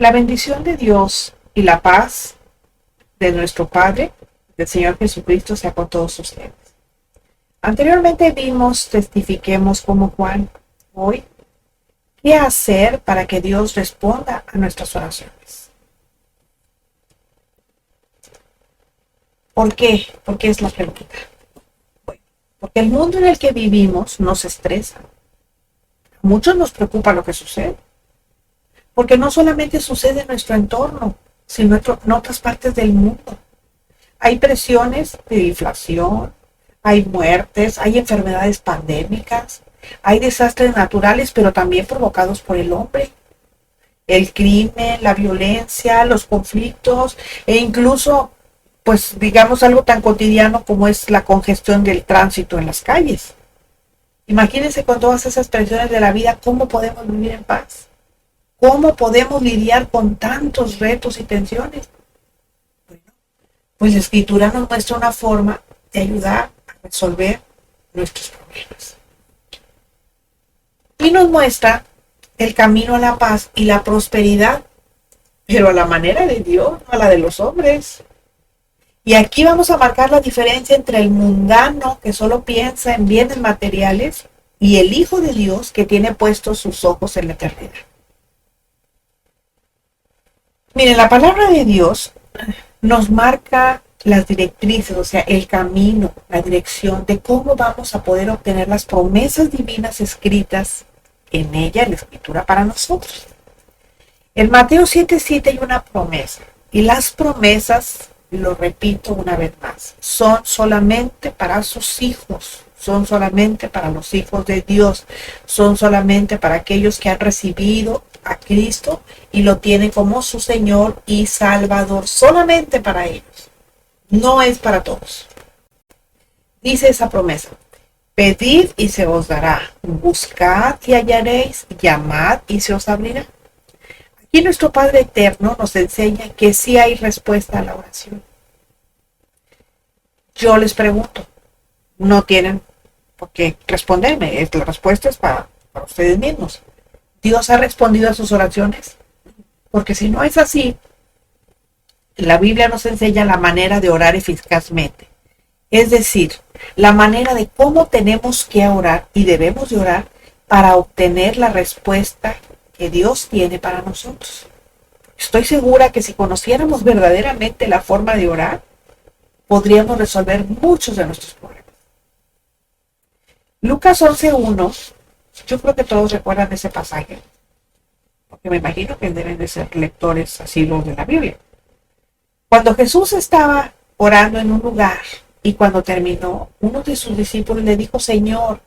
La bendición de Dios y la paz de nuestro Padre, del Señor Jesucristo, sea con todos ustedes. Anteriormente testifiquemos como Juan. Hoy, ¿qué hacer para que Dios responda a nuestras oraciones? ¿Por qué? ¿Por qué es la pregunta? Bueno, porque el mundo en el que vivimos nos estresa. A muchos nos preocupa lo que sucede. Porque no solamente sucede en nuestro entorno, sino en otras partes del mundo. Hay presiones de inflación, hay muertes, hay enfermedades pandémicas, hay desastres naturales, pero también provocados por el hombre. El crimen, la violencia, los conflictos e incluso, pues digamos, algo tan cotidiano como es la congestión del tránsito en las calles. Imagínense con todas esas presiones de la vida, ¿cómo podemos vivir en paz? ¿Cómo podemos lidiar con tantos retos y tensiones? Bueno, pues la Escritura nos muestra una forma de ayudar a resolver nuestros problemas. Y nos muestra el camino a la paz y la prosperidad, pero a la manera de Dios, no a la de los hombres. Y aquí vamos a marcar la diferencia entre el mundano que solo piensa en bienes materiales y el Hijo de Dios que tiene puestos sus ojos en la eternidad. Miren, la palabra de Dios nos marca las directrices, o sea, el camino, la dirección de cómo vamos a poder obtener las promesas divinas escritas en ella, en la Escritura, para nosotros. En Mateo 7:7 hay una promesa, y las promesas, lo repito una vez más, son solamente para sus hijos, son solamente para los hijos de Dios, son solamente para aquellos que han recibido a Cristo y lo tienen como su Señor y Salvador, solamente para ellos, no es para todos. Dice esa promesa: pedid y se os dará, buscad y hallaréis, llamad y se os abrirá. Aquí nuestro Padre Eterno nos enseña que sí hay respuesta a la oración. Yo les pregunto, no tienen por qué responderme, la respuesta es para ustedes mismos. ¿Dios ha respondido a sus oraciones? Porque si no es así, la Biblia nos enseña la manera de orar eficazmente. Es decir, la manera de cómo tenemos que orar y debemos de orar para obtener la respuesta que Dios tiene para nosotros. Estoy segura que si conociéramos verdaderamente la forma de orar, podríamos resolver muchos de nuestros problemas. Lucas 11:1, yo creo que todos recuerdan ese pasaje, porque me imagino que deben de ser lectores asiduos de la Biblia. Cuando Jesús estaba orando en un lugar y cuando terminó, uno de sus discípulos le dijo: Señor,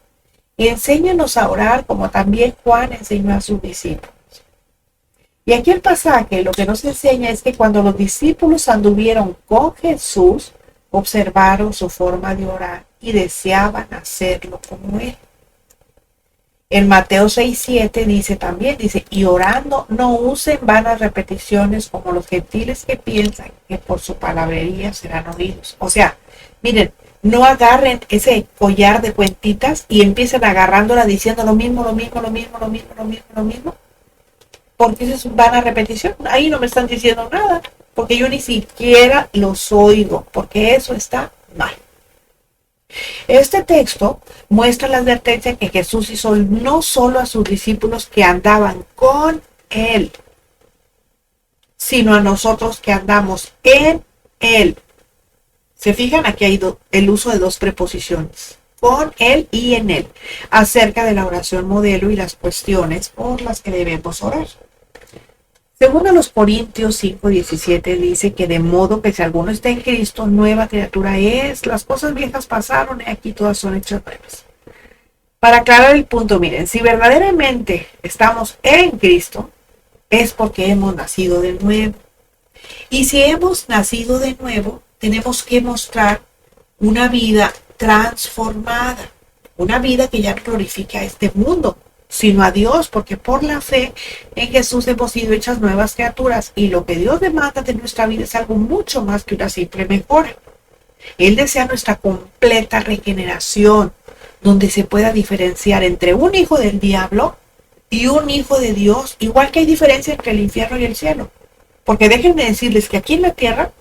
enséñanos a orar como también Juan enseñó a sus discípulos. Y aquí el pasaje lo que nos enseña es que cuando los discípulos anduvieron con Jesús, observaron su forma de orar y deseaban hacerlo como él. En Mateo 6:7 dice, y orando no usen vanas repeticiones como los gentiles que piensan que por su palabrería serán oídos. O sea, miren, no agarren ese collar de cuentitas y empiecen agarrándola diciendo lo mismo, porque eso es vana repetición. Ahí no me están diciendo nada, porque yo ni siquiera los oigo, porque eso está mal. Este texto muestra la advertencia que Jesús hizo no solo a sus discípulos que andaban con Él, sino a nosotros que andamos en Él. ¿Se fijan? Aquí hay el uso de dos preposiciones, con Él y en Él, acerca de la oración modelo y las cuestiones por las que debemos orar. Según a los Corintios 5:17 dice que de modo que si alguno está en Cristo, nueva criatura es, las cosas viejas pasaron y aquí todas son hechas nuevas. Para aclarar el punto, miren, si verdaderamente estamos en Cristo, es porque hemos nacido de nuevo. Y si hemos nacido de nuevo, tenemos que mostrar una vida transformada, una vida que ya no glorifique a este mundo, sino a Dios, porque por la fe en Jesús hemos sido hechas nuevas criaturas y lo que Dios demanda de nuestra vida es algo mucho más que una simple mejora. Él desea nuestra completa regeneración, donde se pueda diferenciar entre un hijo del diablo y un hijo de Dios, igual que hay diferencia entre el infierno y el cielo. Porque déjenme decirles que aquí en la tierra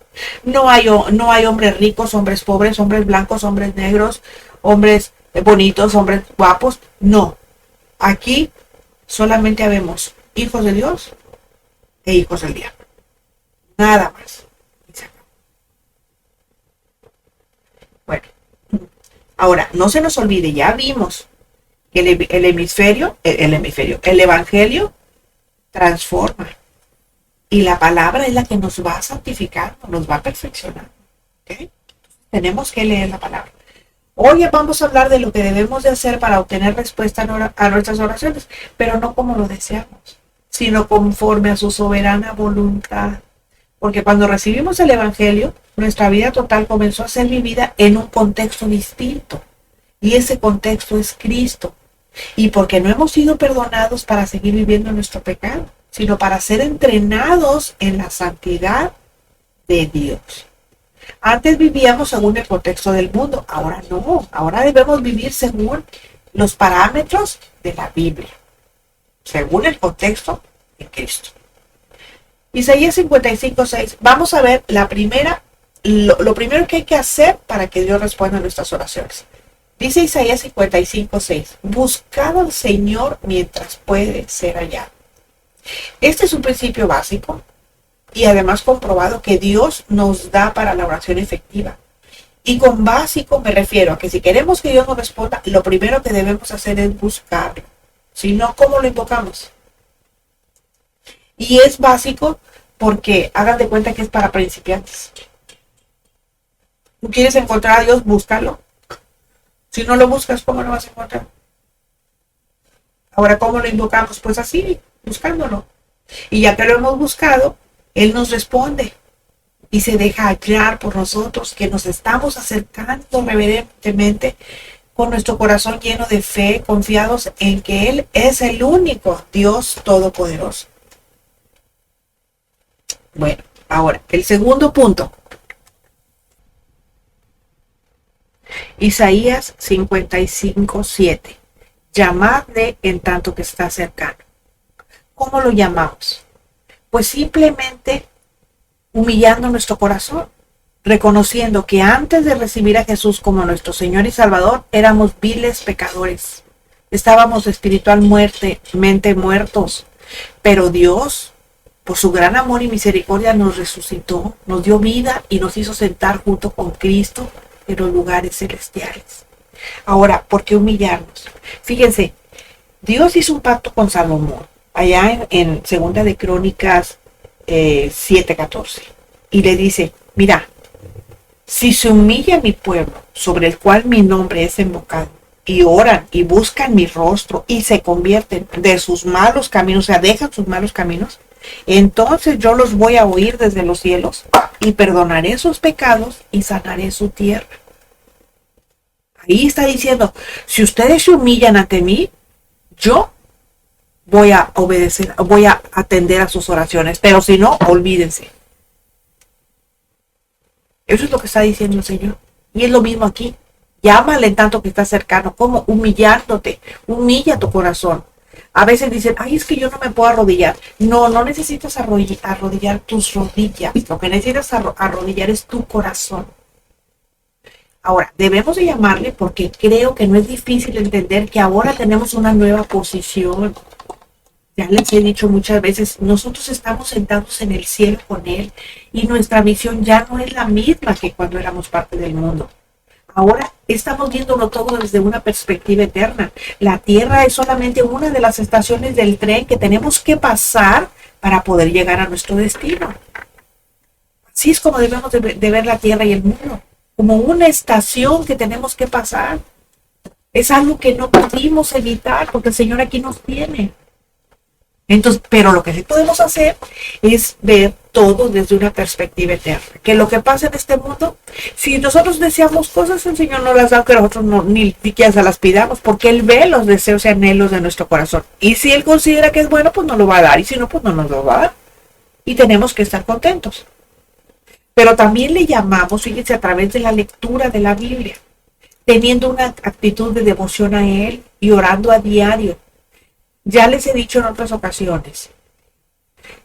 no hay hombres ricos, hombres pobres, hombres blancos, hombres negros, hombres bonitos, hombres guapos. No. Aquí solamente habemos hijos de Dios e hijos del diablo. Nada más. Bueno, ahora, no se nos olvide, ya vimos que el evangelio transforma. Y la palabra es la que nos va a santificar, nos va a perfeccionar. ¿Okay? Tenemos que leer la palabra. Hoy vamos a hablar de lo que debemos de hacer para obtener respuesta a nuestras oraciones, pero no como lo deseamos, sino conforme a su soberana voluntad. Porque cuando recibimos el Evangelio, nuestra vida total comenzó a ser vivida en un contexto distinto. Y ese contexto es Cristo. Y porque no hemos sido perdonados para seguir viviendo nuestro pecado, sino para ser entrenados en la santidad de Dios. Antes vivíamos según el contexto del mundo, ahora no. Ahora debemos vivir según los parámetros de la Biblia, según el contexto de Cristo. Isaías 55:6. Vamos a ver lo primero que hay que hacer para que Dios responda a nuestras oraciones. Dice Isaías 55:6. Buscad al Señor mientras puede ser hallado. Este es un principio básico y además comprobado que Dios nos da para la oración efectiva. Y con básico me refiero a que si queremos que Dios nos responda, lo primero que debemos hacer es buscarlo. Si no, ¿cómo lo invocamos? Y es básico porque hagan de cuenta que es para principiantes. ¿Tú quieres encontrar a Dios? Búscalo. Si no lo buscas, ¿cómo lo vas a encontrar? Ahora, ¿cómo lo invocamos? Pues así, buscándolo. Y ya que lo hemos buscado, Él nos responde y se deja hallar por nosotros que nos estamos acercando reverentemente con nuestro corazón lleno de fe, confiados en que Él es el único Dios todopoderoso. Bueno, ahora, el segundo punto. Isaías 55:7. Llamadle en tanto que está cercano. ¿Cómo lo llamamos? Pues simplemente humillando nuestro corazón, reconociendo que antes de recibir a Jesús como nuestro Señor y Salvador, éramos viles pecadores. Estábamos espiritualmente muertos, pero Dios, por su gran amor y misericordia, nos resucitó, nos dio vida y nos hizo sentar junto con Cristo en los lugares celestiales. Ahora, ¿por qué humillarnos? Fíjense, Dios hizo un pacto con Salomón, allá en Segunda de Crónicas 7:14, y le dice, mira, si se humilla mi pueblo, sobre el cual mi nombre es invocado, y oran y buscan mi rostro y se convierten de sus malos caminos, o sea, dejan sus malos caminos, entonces yo los voy a oír desde los cielos y perdonaré sus pecados y sanaré su tierra. Ahí está diciendo, si ustedes se humillan ante mí, yo voy a obedecer, voy a atender a sus oraciones, pero si no, olvídense. Eso es lo que está diciendo el Señor. Y es lo mismo aquí. Llámale en tanto que está cercano, como humillándote, humilla tu corazón. A veces dicen, ay, es que yo no me puedo arrodillar. No, no necesitas arrodillar tus rodillas. Lo que necesitas arrodillar es tu corazón. Ahora, debemos de llamarle porque creo que no es difícil entender que ahora tenemos una nueva posición. Ya les he dicho muchas veces, nosotros estamos sentados en el cielo con Él y nuestra misión ya no es la misma que cuando éramos parte del mundo. Ahora estamos viéndolo todo desde una perspectiva eterna. La tierra es solamente una de las estaciones del tren que tenemos que pasar para poder llegar a nuestro destino. Así es como debemos de ver la tierra y el mundo, como una estación que tenemos que pasar. Es algo que no pudimos evitar porque el Señor aquí nos tiene. Entonces, pero lo que sí podemos hacer es ver todo desde una perspectiva eterna. Que lo que pasa en este mundo, si nosotros deseamos cosas, el Señor no las da, que nosotros ni siquiera se las pidamos, porque Él ve los deseos y anhelos de nuestro corazón. Y si Él considera que es bueno, pues nos lo va a dar. Y si no, pues no nos lo va a dar. Y tenemos que estar contentos. Pero también le llamamos, fíjense, a través de la lectura de la Biblia, teniendo una actitud de devoción a Él y orando a diario. Ya les he dicho en otras ocasiones,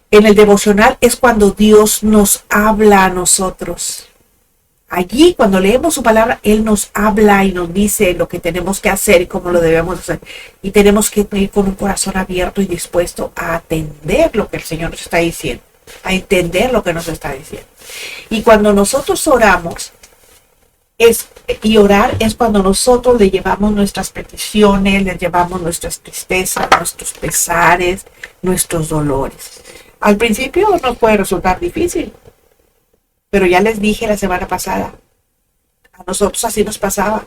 en el devocional es cuando Dios nos habla a nosotros. Allí, cuando leemos su palabra, Él nos habla y nos dice lo que tenemos que hacer y cómo lo debemos hacer. Y tenemos que ir con un corazón abierto y dispuesto a atender lo que el Señor nos está diciendo, a entender lo que nos está diciendo. Y cuando nosotros oramos, orar es cuando nosotros le llevamos nuestras peticiones, le llevamos nuestras tristezas, nuestros pesares, nuestros dolores. Al principio nos puede resultar difícil, pero ya les dije la semana pasada, a nosotros así nos pasaba.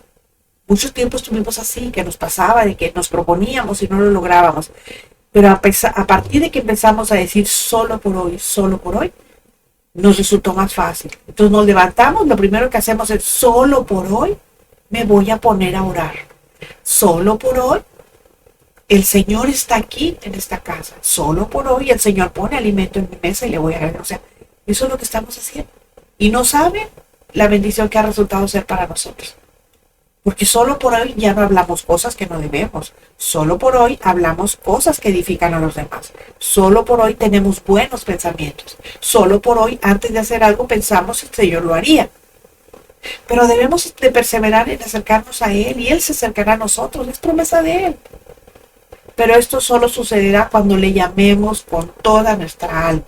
Mucho tiempo estuvimos así, que nos pasaba, de que nos proponíamos y no lo lográbamos. Pero a partir de que empezamos a decir solo por hoy, nos resultó más fácil. Entonces nos levantamos, lo primero que hacemos es solo por hoy me voy a poner a orar. Solo por hoy el Señor está aquí en esta casa. Solo por hoy el Señor pone alimento en mi mesa y le voy a agradecer. O sea, eso es lo que estamos haciendo. Y no saben la bendición que ha resultado ser para nosotros. Porque solo por hoy ya no hablamos cosas que no debemos. Solo por hoy hablamos cosas que edifican a los demás. Solo por hoy tenemos buenos pensamientos. Solo por hoy, antes de hacer algo, pensamos que el Señor lo haría. Pero debemos de perseverar en acercarnos a Él y Él se acercará a nosotros. Es promesa de Él. Pero esto solo sucederá cuando le llamemos con toda nuestra alma.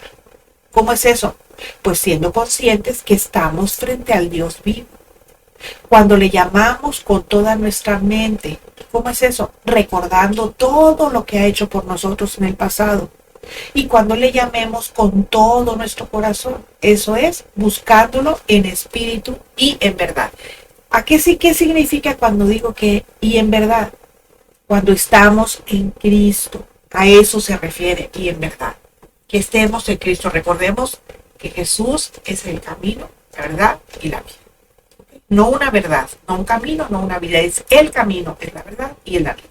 ¿Cómo es eso? Pues siendo conscientes que estamos frente al Dios vivo. Cuando le llamamos con toda nuestra mente. ¿Cómo es eso? Recordando todo lo que ha hecho por nosotros en el pasado. Y cuando le llamemos con todo nuestro corazón. Eso es, buscándolo en espíritu y en verdad. ¿Qué significa cuando digo que y en verdad? Cuando estamos en Cristo. A eso se refiere y en verdad. Que estemos en Cristo. Recordemos que Jesús es el camino, la verdad y la vida. No una verdad, no un camino, no una vida. Es el camino, es la verdad y es la vida.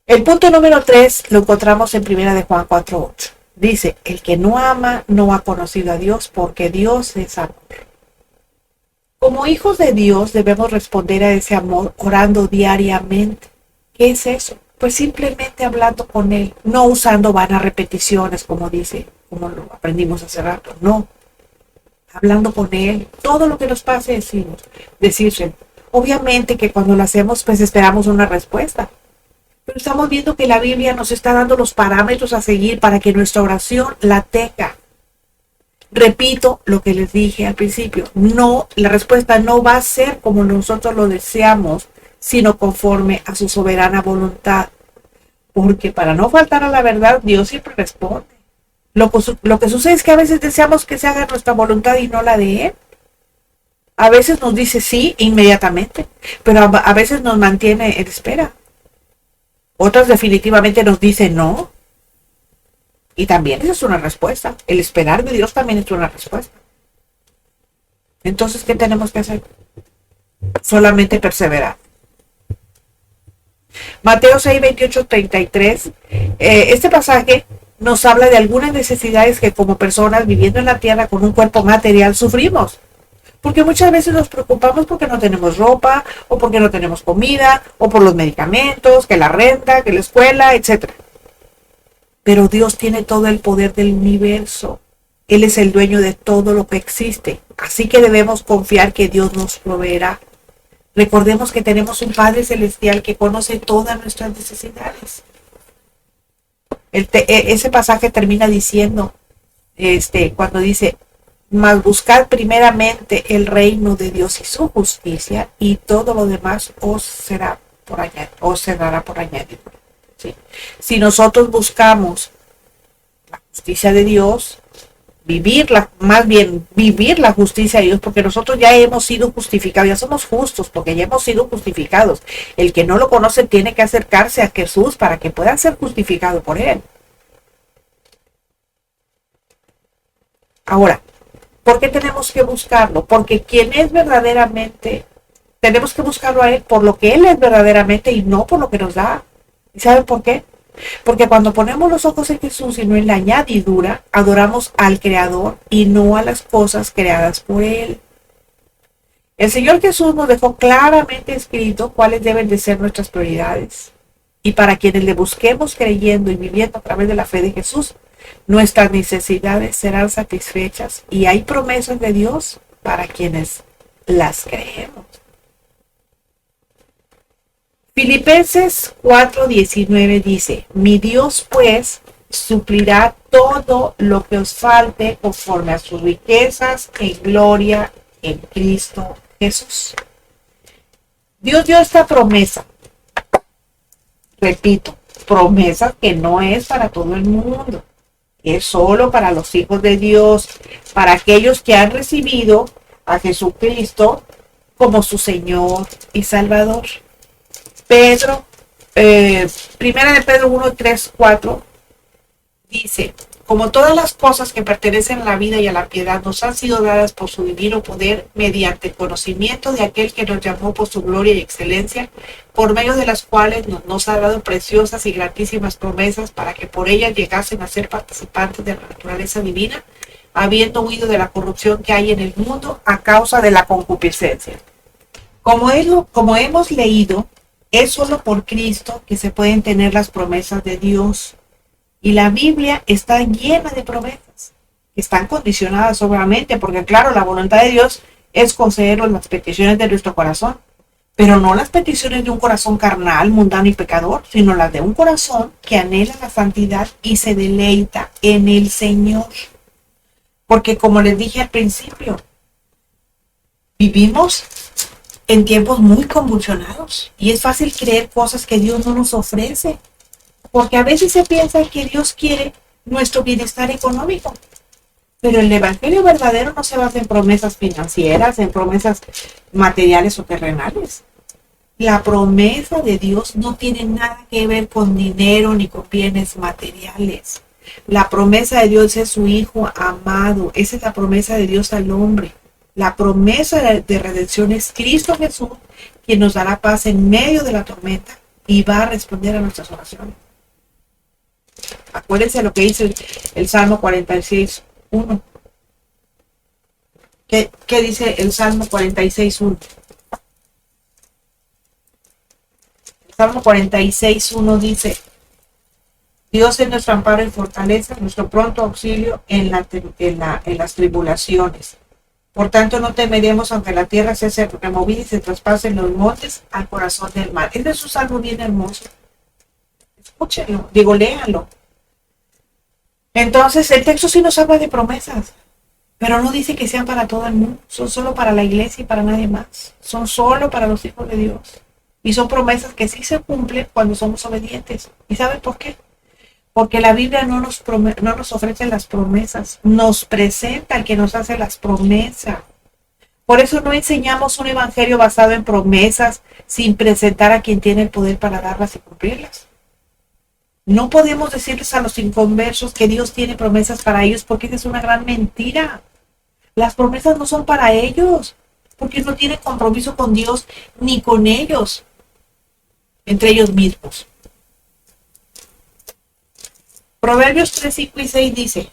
El punto número 3 lo encontramos en 1 de Juan 4:8. Dice, el que no ama no ha conocido a Dios porque Dios es amor. Como hijos de Dios debemos responder a ese amor orando diariamente. ¿Qué es eso? Pues simplemente hablando con Él, no usando vanas repeticiones como lo aprendimos hace rato, no. Hablando con Él, todo lo que nos pase decirle. Obviamente que cuando lo hacemos, pues esperamos una respuesta. Pero estamos viendo que la Biblia nos está dando los parámetros a seguir para que nuestra oración la tenga. Repito lo que les dije al principio. No, la respuesta no va a ser como nosotros lo deseamos, sino conforme a su soberana voluntad. Porque para no faltar a la verdad, Dios siempre responde. Lo que sucede es que a veces deseamos que se haga nuestra voluntad y no la de Él. A veces nos dice sí inmediatamente, pero a veces nos mantiene en espera. Otras definitivamente nos dice no. Y también esa es una respuesta. El esperar de Dios también es una respuesta. Entonces, ¿qué tenemos que hacer? Solamente perseverar. Mateo 6, 28, 33. Este pasaje nos habla de algunas necesidades que como personas viviendo en la tierra con un cuerpo material sufrimos. Porque muchas veces nos preocupamos porque no tenemos ropa, o porque no tenemos comida, o por los medicamentos, que la renta, que la escuela, etc. Pero Dios tiene todo el poder del universo. Él es el dueño de todo lo que existe. Así que debemos confiar que Dios nos proveerá. Recordemos que tenemos un Padre Celestial que conoce todas nuestras necesidades. Ese pasaje termina diciendo, cuando dice, mas buscad primeramente el reino de Dios y su justicia, y todo lo demás os dará por añadidura. ¿Sí? Si nosotros buscamos la justicia de Dios, vivir la justicia de Dios, porque nosotros ya hemos sido justificados, ya somos justos, porque ya hemos sido justificados. El que no lo conoce tiene que acercarse a Jesús para que pueda ser justificado por Él. Ahora, ¿por qué tenemos que buscarlo? Porque quien es verdaderamente, tenemos que buscarlo a Él por lo que Él es verdaderamente y no por lo que nos da. ¿Y saben por qué? Porque cuando ponemos los ojos en Jesús y no en la añadidura, adoramos al Creador y no a las cosas creadas por Él. El Señor Jesús nos dejó claramente escrito cuáles deben de ser nuestras prioridades. Y para quienes le busquemos creyendo y viviendo a través de la fe de Jesús, nuestras necesidades serán satisfechas y hay promesas de Dios para quienes las creemos. Filipenses 4:19 dice, mi Dios pues suplirá todo lo que os falte conforme a sus riquezas en gloria en Cristo Jesús. Dios dio esta promesa, repito, promesa que no es para todo el mundo, es solo para los hijos de Dios, para aquellos que han recibido a Jesucristo como su Señor y Salvador. Primera de Pedro 1:3-4 dice, como todas las cosas que pertenecen a la vida y a la piedad nos han sido dadas por su divino poder mediante el conocimiento de aquel que nos llamó por su gloria y excelencia, por medio de las cuales nos ha dado preciosas y grandísimas promesas para que por ellas llegasen a ser participantes de la naturaleza divina, habiendo huido de la corrupción que hay en el mundo a causa de la concupiscencia. Como hemos leído, es solo por Cristo que se pueden tener las promesas de Dios. Y la Biblia está llena de promesas, que están condicionadas obviamente, porque claro, la voluntad de Dios es concedernos las peticiones de nuestro corazón, pero no las peticiones de un corazón carnal, mundano y pecador, sino las de un corazón que anhela la santidad y se deleita en el Señor. Porque como les dije al principio, vivimos en tiempos muy convulsionados y es fácil creer cosas que Dios no nos ofrece. Porque a veces se piensa que Dios quiere nuestro bienestar económico. Pero el evangelio verdadero no se basa en promesas financieras, en promesas materiales o terrenales. La promesa de Dios no tiene nada que ver con dinero ni con bienes materiales. La promesa de Dios es su Hijo amado. Esa es la promesa de Dios al hombre. La promesa de redención es Cristo Jesús, quien nos dará paz en medio de la tormenta y va a responder a nuestras oraciones. Acuérdense lo que dice el Salmo 46:1. ¿Qué dice el Salmo 46:1? El Salmo 46:1 dice, Dios es nuestro amparo y fortaleza, nuestro pronto auxilio en las tribulaciones. Por tanto, no temeremos aunque la tierra sea removida y se traspasen los montes al corazón del mar. Este es un salmo bien hermoso. Escúchenlo, léanlo. Entonces, el texto sí nos habla de promesas, pero no dice que sean para todo el mundo. Son solo para la iglesia y para nadie más. Son solo para los hijos de Dios. Y son promesas que sí se cumplen cuando somos obedientes. ¿Y saben por qué? Porque la Biblia no nos ofrece las promesas, nos presenta al que nos hace las promesas. Por eso no enseñamos un evangelio basado en promesas sin presentar a quien tiene el poder para darlas y cumplirlas. No podemos decirles a los inconversos que Dios tiene promesas para ellos porque esa es una gran mentira. Las promesas no son para ellos, porque no tienen compromiso con Dios ni con ellos, entre ellos mismos. Proverbios 3, 5 y 6 dice,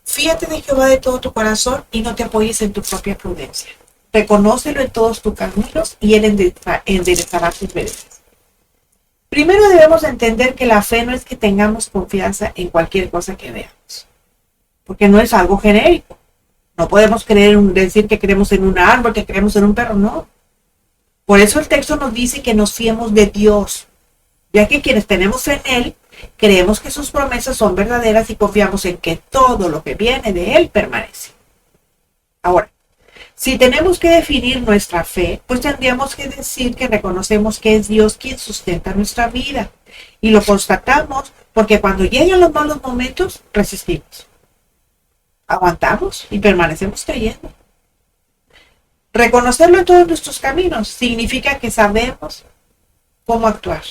fíate de Jehová de todo tu corazón y no te apoyes en tu propia prudencia. Reconócelo en todos tus caminos y Él enderezará tus veredas. Primero debemos entender que la fe no es que tengamos confianza en cualquier cosa que veamos, porque no es algo genérico. No podemos decir que creemos en un árbol, que creemos en un perro, no. Por eso el texto nos dice que nos fiemos de Dios, ya que quienes tenemos fe en Él, creemos que sus promesas son verdaderas y confiamos en que todo lo que viene de Él permanece. Ahora, si tenemos que definir nuestra fe, pues tendríamos que decir que reconocemos que es Dios quien sustenta nuestra vida. Y lo constatamos porque cuando llegan los malos momentos, resistimos. Aguantamos y permanecemos creyendo. Reconocerlo en todos nuestros caminos significa que sabemos cómo actuar.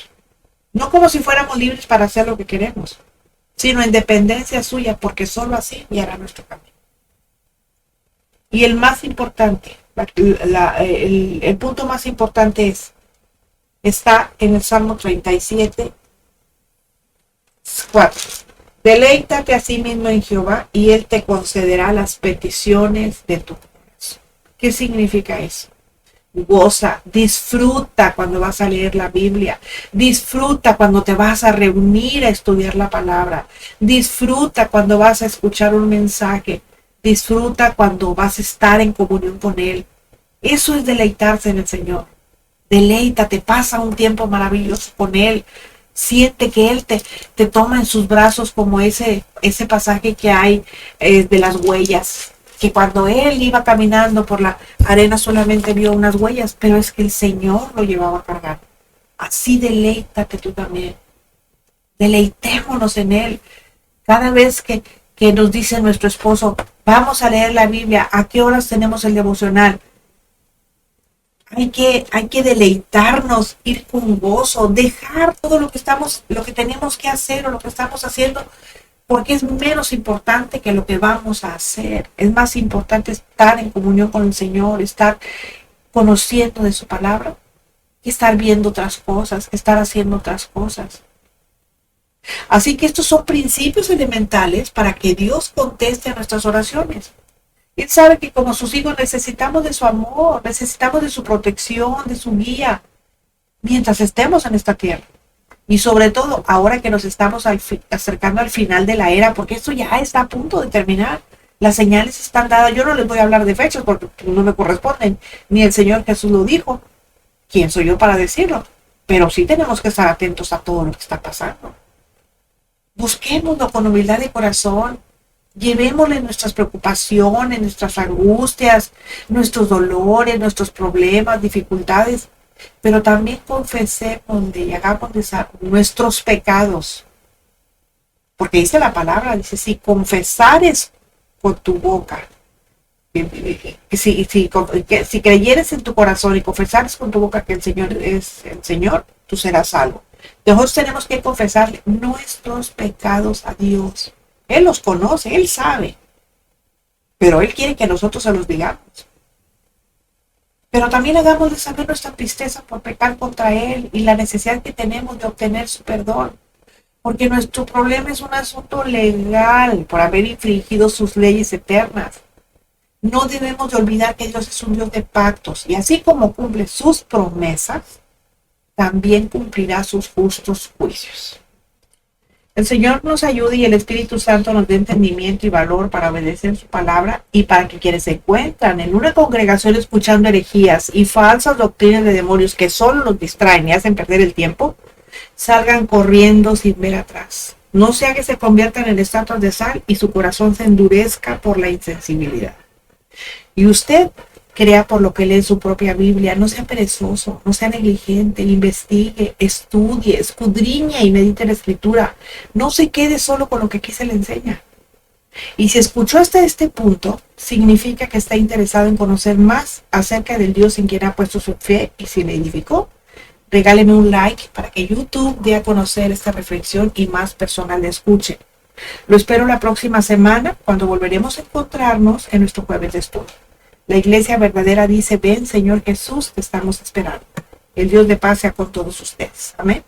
No como si fuéramos libres para hacer lo que queremos, sino en dependencia suya, porque solo así guiará nuestro camino. Y el más importante, el punto más importante está en el Salmo 37, 4. Deleítate a sí mismo en Jehová y Él te concederá las peticiones de tu corazón. ¿Qué significa eso? Goza, disfruta cuando vas a leer la Biblia, disfruta cuando te vas a reunir a estudiar la palabra, disfruta cuando vas a escuchar un mensaje, disfruta cuando vas a estar en comunión con Él. Eso es deleitarse en el Señor. Deleítate, pasa un tiempo maravilloso con Él. Siente que Él te toma en sus brazos como ese pasaje que hay de las huellas. Que cuando Él iba caminando por la arena solamente vio unas huellas, pero es que el Señor lo llevaba a cargar. Así deleítate tú también. Deleitémonos en Él. Cada vez que nos dice nuestro esposo, vamos a leer la Biblia, ¿a qué horas tenemos el devocional? Hay que deleitarnos, ir con gozo, dejar todo lo que tenemos que hacer o lo que estamos haciendo, porque es menos importante que lo que vamos a hacer. Es más importante estar en comunión con el Señor, estar conociendo de su palabra, que estar viendo otras cosas, que estar haciendo otras cosas. Así que estos son principios elementales para que Dios conteste a nuestras oraciones. Él sabe que como sus hijos necesitamos de su amor, necesitamos de su protección, de su guía, mientras estemos en esta tierra. Y sobre todo, ahora que nos estamos acercando al final de la era, porque esto ya está a punto de terminar. Las señales están dadas. Yo no les voy a hablar de fechas porque no me corresponden. Ni el Señor Jesús lo dijo. ¿Quién soy yo para decirlo? Pero sí tenemos que estar atentos a todo lo que está pasando. Busquémoslo con humildad de corazón. Llevémosle nuestras preocupaciones, nuestras angustias, nuestros dolores, nuestros problemas, dificultades, pero también confesemos y hagamos nuestros pecados. Porque dice la palabra, dice, si confesares con tu boca, si creyeres en tu corazón y confesares con tu boca que el Señor es el Señor, tú serás salvo. Nosotros tenemos que confesarle nuestros pecados a Dios. Él los conoce, Él sabe, pero Él quiere que nosotros se los digamos. Pero también hagámosle saber nuestra tristeza por pecar contra Él y la necesidad que tenemos de obtener su perdón. Porque nuestro problema es un asunto legal por haber infringido sus leyes eternas. No debemos de olvidar que Dios es un Dios de pactos y así como cumple sus promesas, también cumplirá sus justos juicios. El Señor nos ayude y el Espíritu Santo nos dé entendimiento y valor para obedecer su palabra y para que quienes se encuentran en una congregación escuchando herejías y falsas doctrinas de demonios que solo los distraen y hacen perder el tiempo, salgan corriendo sin ver atrás. No sea que se conviertan en estatuas de sal y su corazón se endurezca por la insensibilidad. Y usted crea por lo que lee su propia Biblia, no sea perezoso, no sea negligente, investigue, estudie, escudriñe y medite en la Escritura. No se quede solo con lo que aquí se le enseña. Y si escuchó hasta este punto, significa que está interesado en conocer más acerca del Dios en quien ha puesto su fe y si le edificó. Regáleme un like para que YouTube dé a conocer esta reflexión y más personas la escuchen. Lo espero la próxima semana cuando volveremos a encontrarnos en nuestro jueves de estudio. La iglesia verdadera dice, ven Señor Jesús, te estamos esperando. El Dios de paz sea con todos ustedes. Amén.